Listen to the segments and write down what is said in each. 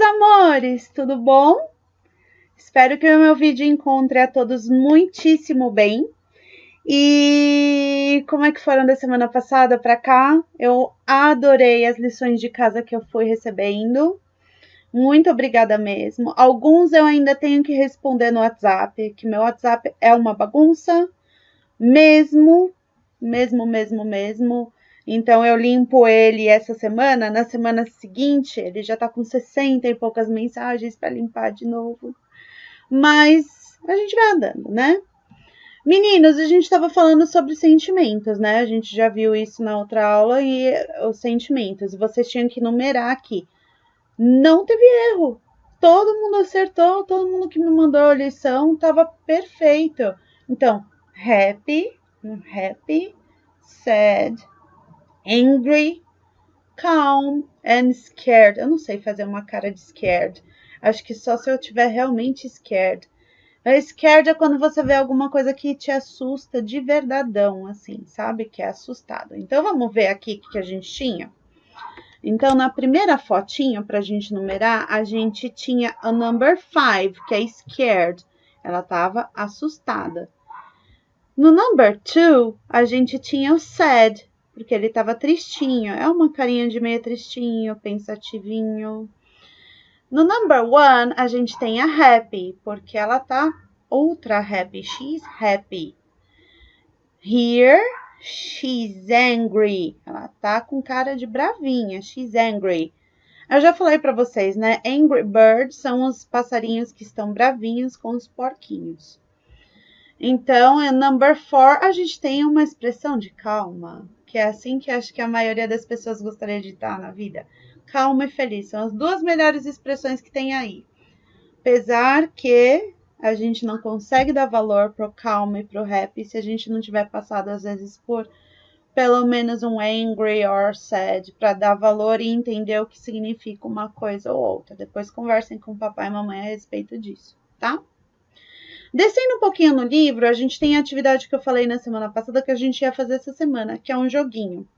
amores, tudo bom? Espero que o meu vídeo encontre a todos muitíssimo bem. E como é que foram da semana passada para cá? Eu adorei as lições de casa que eu fui recebendo. Muito obrigada mesmo. Alguns eu ainda tenho que responder no WhatsApp, que meu WhatsApp é uma bagunça, mesmo. Então, eu limpo ele essa semana. Na semana seguinte, ele já tá com 60 e poucas mensagens para limpar de novo. Mas a gente vai andando, né? Meninos, a gente estava falando sobre sentimentos, né? A gente já viu isso na outra aula e os sentimentos. Vocês tinham que numerar aqui. Não teve erro. Todo mundo acertou, todo mundo que me mandou a lição estava perfeito. Então, happy, sad, angry, calm and scared. Eu não sei fazer uma cara de scared. Acho que só se eu tiver realmente scared. A scared é quando você vê alguma coisa que te assusta de verdadão, assim, sabe? Que é assustado. Então, vamos ver aqui o que a gente tinha? Então, na primeira fotinha, para a gente numerar, a gente tinha a number 5, que é scared. Ela estava assustada. No number 2, a gente tinha o sad, porque ele estava tristinho. É uma carinha de meio tristinho, pensativinho. No number 1, a gente tem a happy, porque ela tá ultra happy. She's happy. Here, she's angry. Ela tá com cara de bravinha. She's angry. Eu já falei para vocês, né? Angry birds são os passarinhos que estão bravinhos com os porquinhos. Então, em number 4, a gente tem uma expressão de calma, que é assim que acho que a maioria das pessoas gostaria de estar na vida. Calma e feliz. São as duas melhores expressões que tem aí. Apesar que a gente não consegue dar valor pro calma e pro happy se a gente não tiver passado, às vezes, por pelo menos um angry or sad, para dar valor e entender o que significa uma coisa ou outra. Depois conversem com o papai e mamãe a respeito disso, tá? Descendo um pouquinho no livro, a gente tem a atividade que eu falei na semana passada que a gente ia fazer essa semana, que é um joguinho.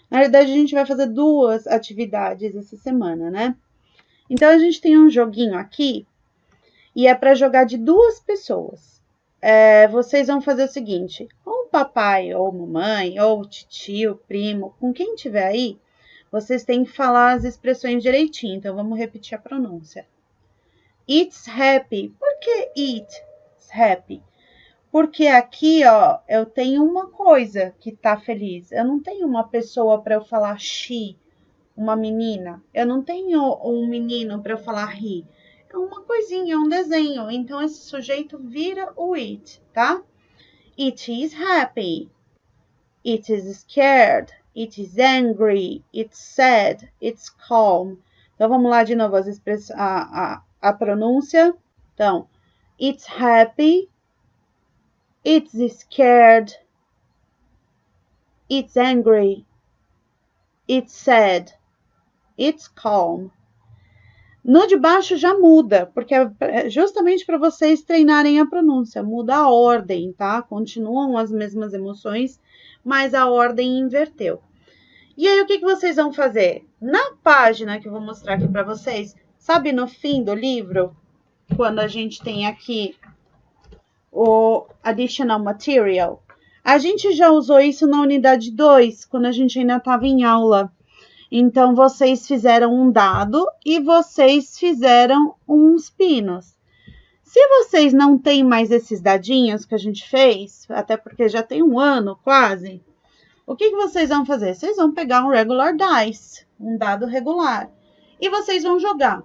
Na verdade, a gente vai fazer 2 atividades essa semana, né? Então, a gente tem um joguinho aqui e é para jogar de 2 pessoas. Vocês vão fazer o seguinte, ou o papai, ou mamãe, ou o tio, primo, com quem tiver aí, vocês têm que falar as expressões direitinho. Então, vamos repetir a pronúncia. It's happy. Por que it's happy? Porque aqui, ó, eu tenho uma coisa que tá feliz. Eu não tenho uma pessoa para eu falar she, uma menina. Eu não tenho um menino para eu falar he. É uma coisinha, um desenho. Então, esse sujeito vira o it, tá? It is happy. It is scared. It is angry. It's sad. It's calm. Então, vamos lá de novo as a pronúncia. Então, it's happy. It's scared. It's angry. It's sad. It's calm. No de baixo já muda, porque é justamente para vocês treinarem a pronúncia. Muda a ordem, tá? Continuam as mesmas emoções, mas a ordem inverteu. E aí, o que vocês vão fazer? Na página que eu vou mostrar aqui para vocês, sabe no fim do livro, quando a gente tem aqui o additional material, a gente já usou isso na unidade 2, quando a gente ainda estava em aula. Então, vocês fizeram um dado e vocês fizeram uns pinos. Se vocês não têm mais esses dadinhos que a gente fez, até porque já tem um ano quase, o que vocês vão fazer? Vocês vão pegar um regular dice, um dado regular, e vocês vão jogar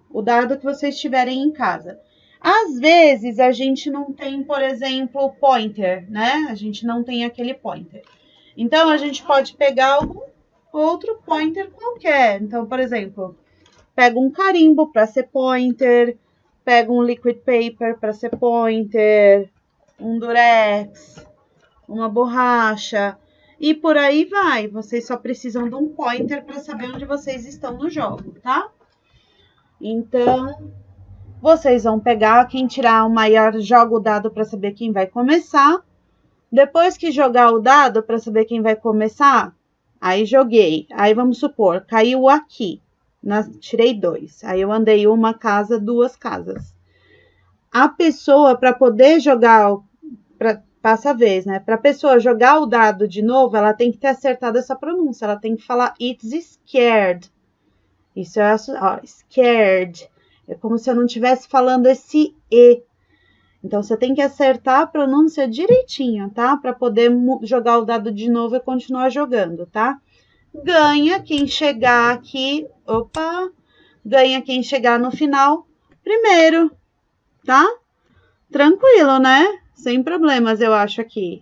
o dado que vocês tiverem em casa. Às vezes, a gente não tem, por exemplo, pointer, né? A gente não tem aquele pointer. Então, a gente pode pegar algum outro pointer qualquer. Então, por exemplo, pega um carimbo para ser pointer, pega um liquid paper para ser pointer, um durex, uma borracha e por aí vai. Vocês só precisam de um pointer para saber onde vocês estão no jogo, tá? Então, vocês vão pegar, quem tirar o maior joga o dado para saber quem vai começar. Depois que jogar o dado para saber quem vai começar, aí joguei. Aí vamos supor, caiu aqui. tirei 2. Aí eu andei uma casa, 2 casas. A pessoa, para poder jogar, passa a vez, né? Para a pessoa jogar o dado de novo, ela tem que ter acertado essa pronúncia. Ela tem que falar it's scared. Isso é, ó, scared. É como se eu não estivesse falando esse E. Então, você tem que acertar a pronúncia direitinho, tá? Para poder jogar o dado de novo e continuar jogando, tá? Ganha quem chegar aqui. Opa! Ganha quem chegar no final primeiro, tá? Tranquilo, né? Sem problemas, eu acho aqui.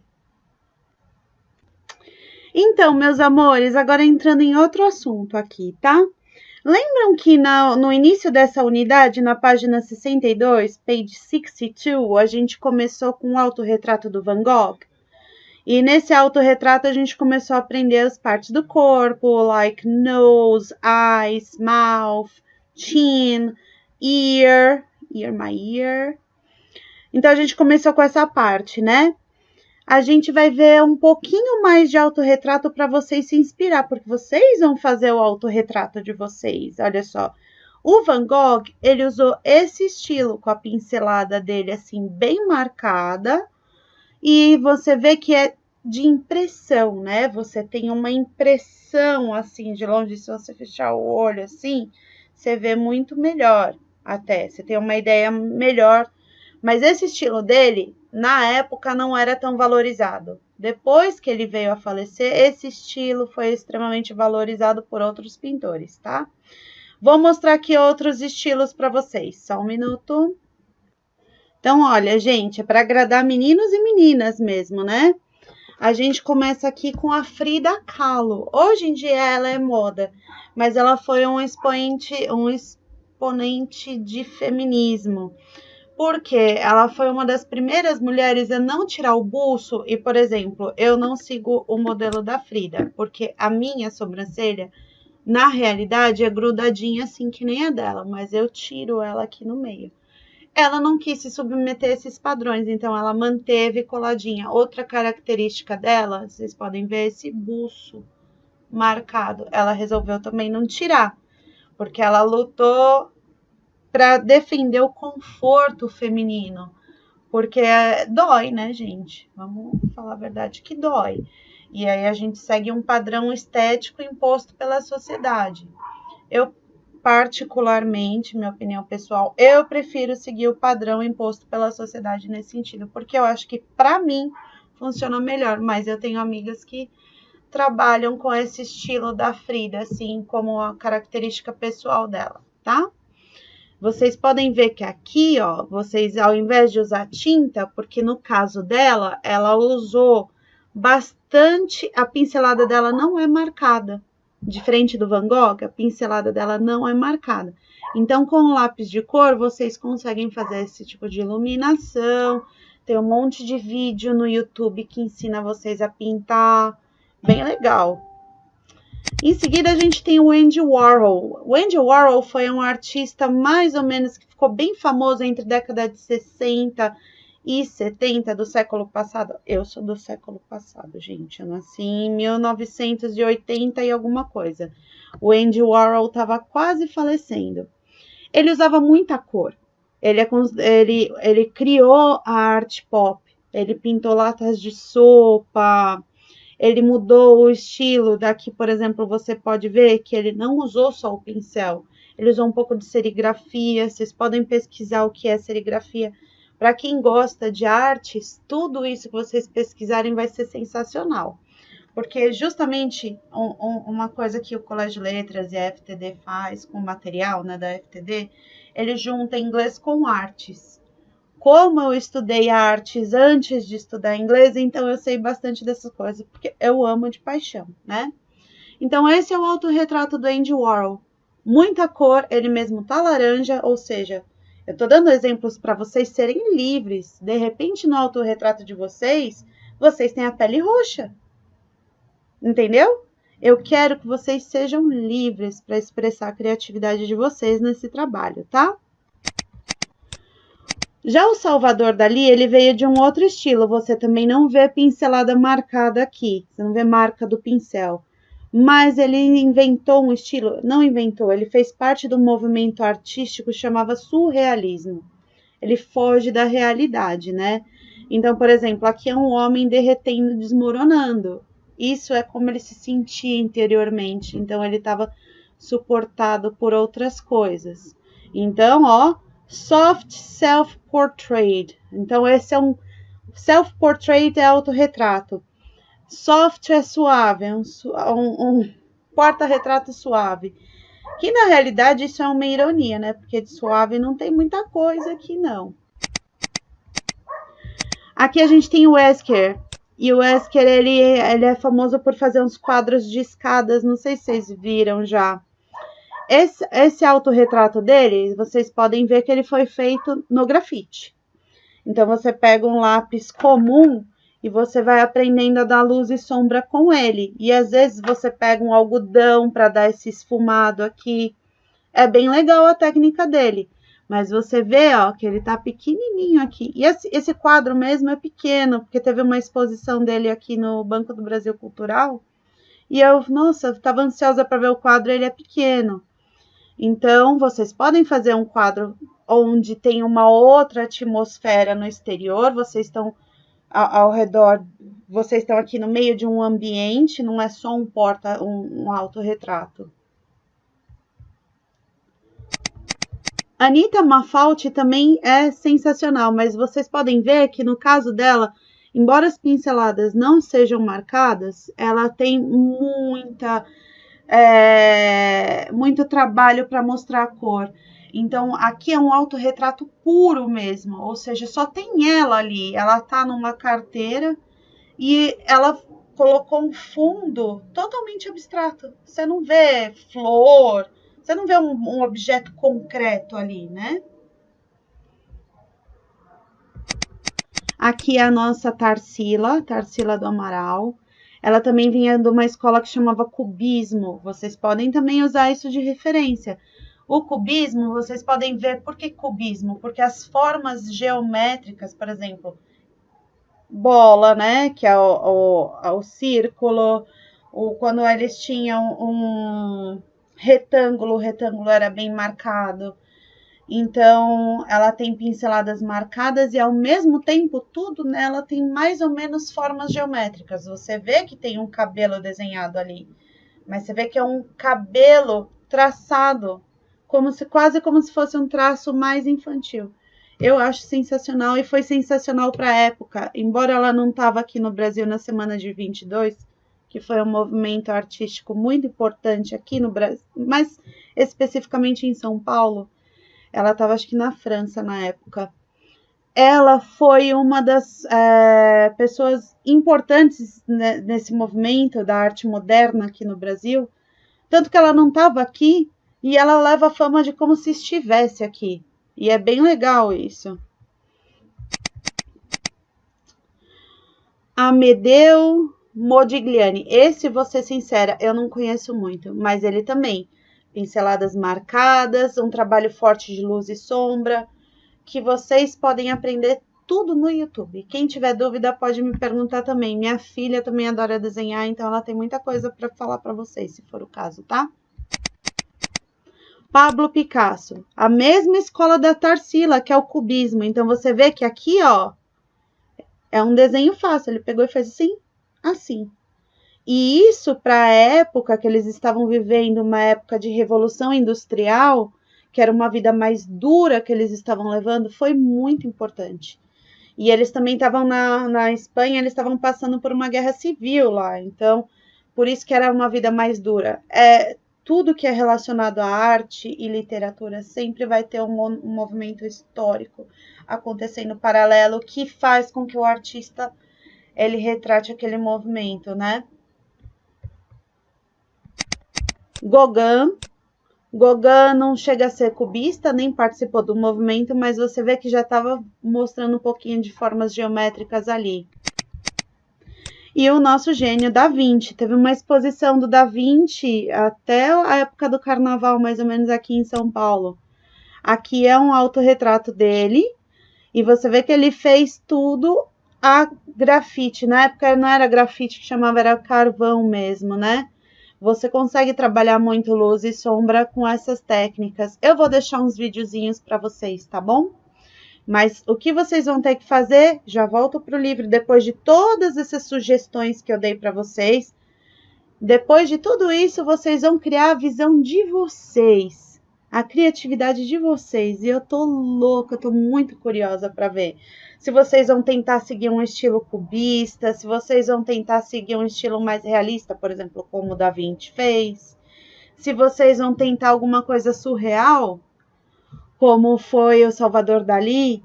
Então, meus amores, agora entrando em outro assunto aqui, tá? Lembram que no início dessa unidade, na página 62, page 62, a gente começou com o autorretrato do Van Gogh? E nesse autorretrato a gente começou a aprender as partes do corpo, like nose, eyes, mouth, chin, ear, my ear. Então a gente começou com essa parte, né? A gente vai ver um pouquinho mais de autorretrato para vocês se inspirar, porque vocês vão fazer o autorretrato de vocês. Olha só. O Van Gogh, ele usou esse estilo com a pincelada dele assim bem marcada. E você vê que é de impressão, né? Você tem uma impressão assim de longe, se você fechar o olho assim, você vê muito melhor até. Você tem uma ideia melhor. Mas esse estilo dele, na época, não era tão valorizado. Depois que ele veio a falecer, esse estilo foi extremamente valorizado por outros pintores, tá? Vou mostrar aqui outros estilos para vocês. Só um minuto. Então, olha, gente, é para agradar meninos e meninas mesmo, né? A gente começa aqui com a Frida Kahlo. Hoje em dia ela é moda, mas ela foi um expoente de feminismo. Porque ela foi uma das primeiras mulheres a não tirar o buço. E, por exemplo, eu não sigo o modelo da Frida, porque a minha sobrancelha, na realidade, é grudadinha assim que nem a dela, mas eu tiro ela aqui no meio. Ela não quis se submeter a esses padrões, então ela manteve coladinha. Outra característica dela, vocês podem ver esse buço marcado. Ela resolveu também não tirar, porque ela lutou para defender o conforto feminino, porque dói, né, gente? Vamos falar a verdade que dói. E aí a gente segue um padrão estético imposto pela sociedade. Eu, particularmente, minha opinião pessoal, eu prefiro seguir o padrão imposto pela sociedade nesse sentido, porque eu acho que, para mim, funciona melhor, mas eu tenho amigas que trabalham com esse estilo da Frida, assim, como a característica pessoal dela, tá? Vocês podem ver que aqui, ó, vocês, ao invés de usar tinta, porque no caso dela, ela usou bastante, a pincelada dela não é marcada. Diferente do Van Gogh, a pincelada dela não é marcada. Então, com o lápis de cor, vocês conseguem fazer esse tipo de iluminação. Tem um monte de vídeo no YouTube que ensina vocês a pintar. Bem legal. Em seguida, a gente tem o Andy Warhol. O Andy Warhol foi um artista mais ou menos que ficou bem famoso entre a década de 60 e 70 do século passado. Eu sou do século passado, gente. Eu nasci em 1980 e alguma coisa. O Andy Warhol estava quase falecendo. Ele usava muita cor. Ele criou a arte pop. Ele pintou latas de sopa. Ele mudou o estilo. Daqui, por exemplo, você pode ver que ele não usou só o pincel. Ele usou um pouco de serigrafia. Vocês podem pesquisar o que é serigrafia. Para quem gosta de artes, tudo isso que vocês pesquisarem vai ser sensacional. Porque justamente uma coisa que o Colégio de Letras e a FTD faz com o material, né, da FTD, ele junta inglês com artes. Como eu estudei artes antes de estudar inglês, então eu sei bastante dessas coisas, porque eu amo de paixão, né? Então esse é o autorretrato do Andy Warhol. Muita cor, ele mesmo tá laranja, ou seja, eu tô dando exemplos para vocês serem livres. De repente, no autorretrato de vocês, vocês têm a pele roxa. Entendeu? Eu quero que vocês sejam livres para expressar a criatividade de vocês nesse trabalho, tá? Já o Salvador Dalí, ele veio de um outro estilo. Você também não vê pincelada marcada aqui. Você não vê marca do pincel. mas ele inventou um estilo, não inventou, ele fez parte do movimento artístico que chamava surrealismo. Ele foge da realidade, né? Então, por exemplo, aqui é um homem derretendo, desmoronando. Isso é como ele se sentia interiormente. Então, ele estava suportado por outras coisas. Então, ó, soft self-portrait. Então, esse é um self-portrait, é autorretrato. Soft é suave, é um porta-retrato suave. Que na realidade isso é uma ironia, né? Porque de suave não tem muita coisa aqui, não. Aqui a gente tem o Wesker. E o Wesker, ele é famoso por fazer uns quadros de escadas. Não sei se vocês viram já. Esse autorretrato dele, vocês podem ver que ele foi feito no grafite. Então, você pega um lápis comum e você vai aprendendo a dar luz e sombra com ele. E às vezes você pega um algodão para dar esse esfumado aqui. É bem legal a técnica dele. Mas você vê, ó, que ele tá pequenininho aqui. E esse quadro mesmo é pequeno, porque teve uma exposição dele aqui no Banco do Brasil Cultural. E eu, nossa, estava ansiosa para ver o quadro, ele é pequeno. Então, vocês podem fazer um quadro onde tem uma outra atmosfera no exterior, vocês estão ao redor, vocês estão aqui no meio de um ambiente, não é só um autorretrato. Anita Malfatti também é sensacional, mas vocês podem ver que no caso dela, embora as pinceladas não sejam marcadas, ela tem muito trabalho para mostrar a cor. Então, aqui é um autorretrato puro mesmo, ou seja, só tem ela ali. Ela tá numa carteira e ela colocou um fundo totalmente abstrato. Você não vê flor, você não vê um objeto concreto ali, né? Aqui é a nossa Tarsila do Amaral. Ela também vinha de uma escola que chamava Cubismo. Vocês podem também usar isso de referência. O cubismo, vocês podem ver por que cubismo? Porque as formas geométricas, por exemplo, bola, né? Que é o círculo, quando eles tinham um retângulo, o retângulo era bem marcado. Então, ela tem pinceladas marcadas e, ao mesmo tempo, tudo nela tem mais ou menos formas geométricas. Você vê que tem um cabelo desenhado ali, mas você vê que é um cabelo traçado, quase como se fosse um traço mais infantil. Eu acho sensacional e foi sensacional para a época. Embora ela não estava aqui no Brasil na semana de 22, que foi um movimento artístico muito importante aqui no Brasil, mas especificamente em São Paulo. Ela estava, acho que na França na época. Ela foi uma das pessoas importantes nesse movimento da arte moderna aqui no Brasil. Tanto que ela não estava aqui e ela leva a fama de como se estivesse aqui. E é bem legal isso. Amedeo Modigliani. Esse, vou ser sincera, eu não conheço muito, mas ele também. Pinceladas marcadas, um trabalho forte de luz e sombra, que vocês podem aprender tudo no YouTube. Quem tiver dúvida pode me perguntar também. Minha filha também adora desenhar, então ela tem muita coisa para falar para vocês, se for o caso, tá? Pablo Picasso, a mesma escola da Tarsila, que é o cubismo. Então você vê que aqui, ó, é um desenho fácil. Ele pegou e fez assim, assim. E isso, para a época que eles estavam vivendo, uma época de revolução industrial, que era uma vida mais dura que eles estavam levando, foi muito importante. E eles também estavam na Espanha, eles estavam passando por uma guerra civil lá, então, por isso que era uma vida mais dura. Tudo que é relacionado à arte e literatura sempre vai ter um movimento histórico acontecendo paralelo, que faz com que o artista ele retrate aquele movimento, né? Gauguin não chega a ser cubista, nem participou do movimento, mas você vê que já estava mostrando um pouquinho de formas geométricas ali. E o nosso gênio Da Vinci, teve uma exposição do Da Vinci até a época do carnaval, mais ou menos aqui em São Paulo. Aqui é um autorretrato dele, e você vê que ele fez tudo a grafite. Na época não era grafite que chamava, era carvão mesmo, né? Você consegue trabalhar muito luz e sombra com essas técnicas. Eu vou deixar uns videozinhos para vocês, tá bom? Mas o que vocês vão ter que fazer, já volto para o livro, depois de todas essas sugestões que eu dei para vocês, depois de tudo isso, vocês vão criar a visão de vocês, a criatividade de vocês. E eu tô louca, eu tô muito curiosa para ver se vocês vão tentar seguir um estilo cubista, se vocês vão tentar seguir um estilo mais realista, por exemplo, como o Da Vinci fez, se vocês vão tentar alguma coisa surreal, como foi o Salvador Dalí,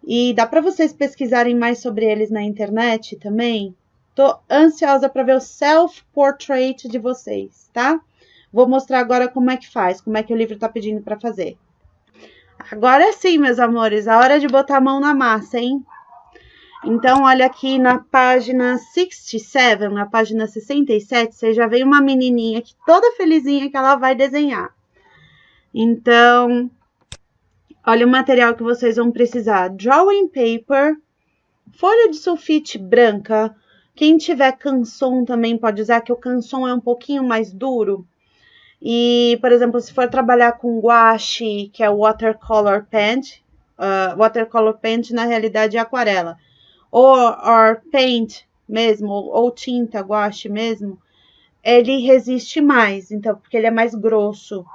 e dá para vocês pesquisarem mais sobre eles na internet também. Tô ansiosa para ver o self-portrait de vocês, tá? Vou mostrar agora como é que faz, como é que o livro tá pedindo para fazer. Agora sim, meus amores, a hora de botar a mão na massa, hein? Então, olha aqui na página 67, na página 67, você já vê uma menininha aqui toda felizinha que ela vai desenhar. Então, olha o material que vocês vão precisar. Drawing paper, folha de sulfite branca. Quem tiver canson também pode usar, que o canson é um pouquinho mais duro. E, por exemplo, se for trabalhar com guache, que é o watercolor paint na realidade é aquarela, ou paint mesmo, ou tinta, guache mesmo, ele resiste mais, então, porque ele é mais grosso.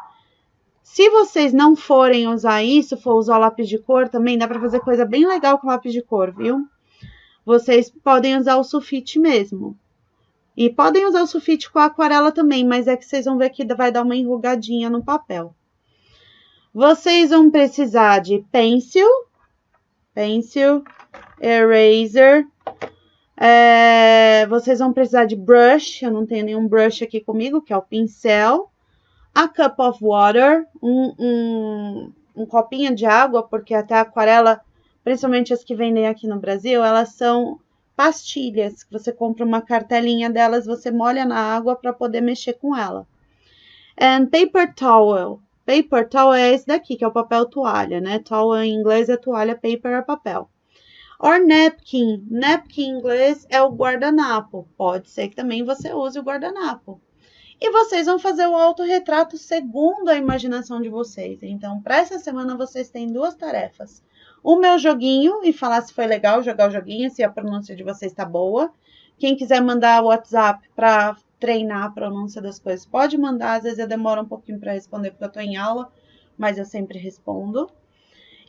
Se vocês não forem usar isso, for usar o lápis de cor também, dá para fazer coisa bem legal com lápis de cor, viu? Vocês podem usar o sulfite mesmo. E podem usar o sulfite com a aquarela também, mas é que vocês vão ver que vai dar uma enrugadinha no papel. Vocês vão precisar de pencil, eraser. Vocês vão precisar de brush, eu não tenho nenhum brush aqui comigo, que é o pincel. A cup of water, um copinho de água, porque até a aquarela, principalmente as que vendem aqui no Brasil, elas são pastilhas, que você compra uma cartelinha delas, você molha na água para poder mexer com ela. And paper towel. Paper towel é esse daqui, que é o papel toalha, né? Towel em inglês é toalha, paper é papel. Or napkin. Napkin em inglês é o guardanapo. Pode ser que também você use o guardanapo. E vocês vão fazer o autorretrato segundo a imaginação de vocês. Então, para essa semana, vocês têm duas tarefas. O meu joguinho, e falar se foi legal jogar o joguinho, se a pronúncia de vocês está boa. Quem quiser mandar o WhatsApp para treinar a pronúncia das coisas, pode mandar. Às vezes eu demoro um pouquinho para responder, porque eu estou em aula, mas eu sempre respondo.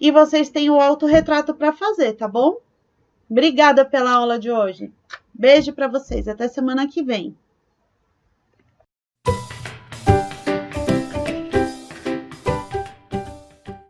E vocês têm o autorretrato para fazer, tá bom? Obrigada pela aula de hoje. Beijo para vocês. Até semana que vem.